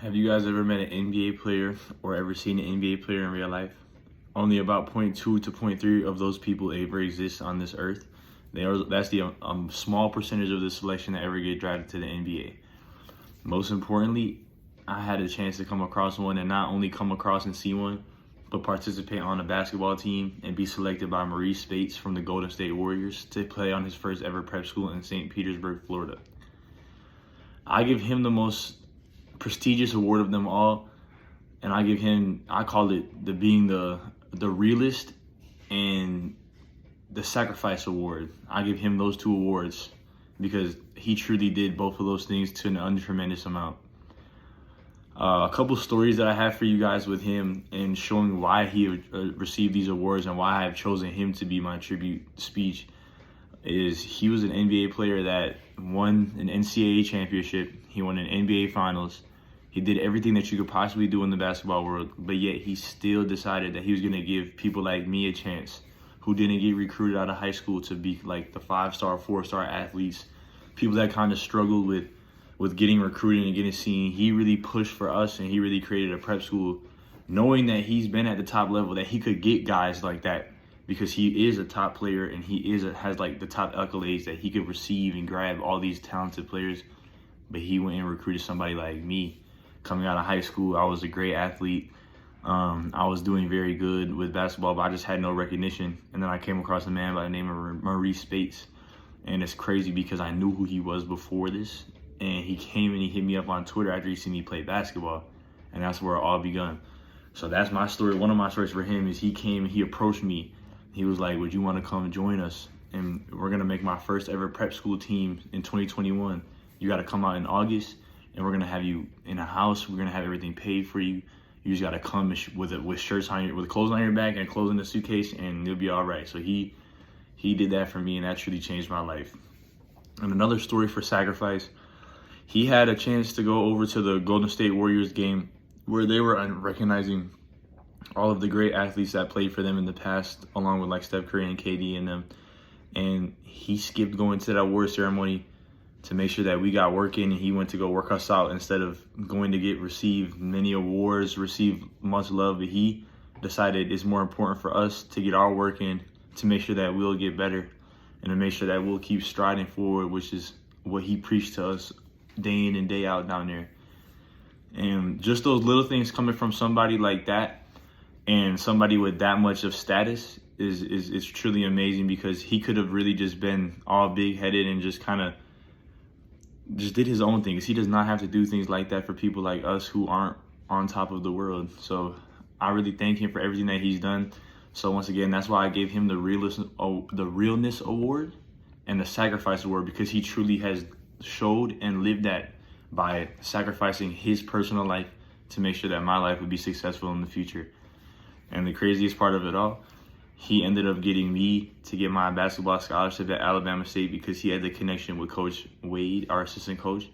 Have you guys ever met an NBA player or ever seen an NBA player in real life? Only about zero point 0.2 to zero point 0.3 of those people ever exist on this earth. That's the small percentage of the selection that ever get drafted to the NBA. Most importantly, I had a chance to come across one, and not only come across and see one, but participate on a basketball team and be selected by Maurice Spates from the Golden State Warriors to play on his first ever prep school in St. Petersburg, Florida. I give him the most prestigious award of them all, and I call it the realist and the sacrifice award. I give him those two awards because he truly did both of those things to an untremendous amount. A couple stories that I have for you guys with him and showing why he received these awards and why I've chosen him to be my tribute speech is he was an NBA player that won an NCAA championship. He won an NBA finals. He did everything that you could possibly do in the basketball world, but yet he still decided that he was going to give people like me a chance who didn't get recruited out of high school to be like the 5-star, 4-star athletes, people that kind of struggled with getting recruited and getting seen. He really pushed for us, and he really created a prep school knowing that he's been at the top level, that he could get guys like that because he is a top player and has like the top accolades that he could receive and grab all these talented players. But he went and recruited somebody like me. Coming out of high school, I was a great athlete. I was doing very good with basketball, but I just had no recognition. And then I came across a man by the name of Maurice Spates. And it's crazy because I knew who he was before this. And he came and he hit me up on Twitter after he seen me play basketball. And that's where it all begun. So that's my story. One of my stories for him is he came and he approached me. He was like, would you want to come join us? And we're going to make my first ever prep school team in 2021. You got to come out in August. And we're gonna have you in a house. We're gonna have everything paid for you. You just gotta come with shirts on with clothes on your back and clothes in the suitcase, and you'll be all right. So he did that for me, and that truly changed my life. And another story for sacrifice, he had a chance to go over to the Golden State Warriors game where they were recognizing all of the great athletes that played for them in the past, along with like Steph Curry and KD and them. And he skipped going to that award ceremony to make sure that we got working, and he went to go work us out instead of going to receive many awards, receive much love. But he decided it's more important for us to get our work in to make sure that we'll get better and to make sure that we'll keep striding forward, which is what he preached to us day in and day out down there. And just those little things coming from somebody like that and somebody with that much of status is truly amazing, because he could have really just been all big-headed and just kind of just did his own things. He does not have to do things like that for people like us who aren't on top of the world. So I really thank him for everything that he's done. So once again, that's why I gave him the realness award and the sacrifice award, because he truly has showed and lived that by sacrificing his personal life to make sure that my life would be successful in the future. And the craziest part of it all, he ended up getting me to get my basketball scholarship at Alabama State because he had the connection with Coach Wade, our assistant coach.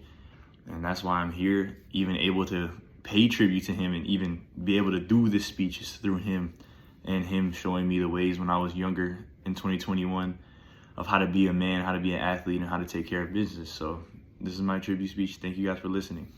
And that's why I'm here, even able to pay tribute to him and even be able to do this speech is through him and him showing me the ways when I was younger in 2021 of how to be a man, how to be an athlete, and how to take care of business. So this is my tribute speech. Thank you guys for listening.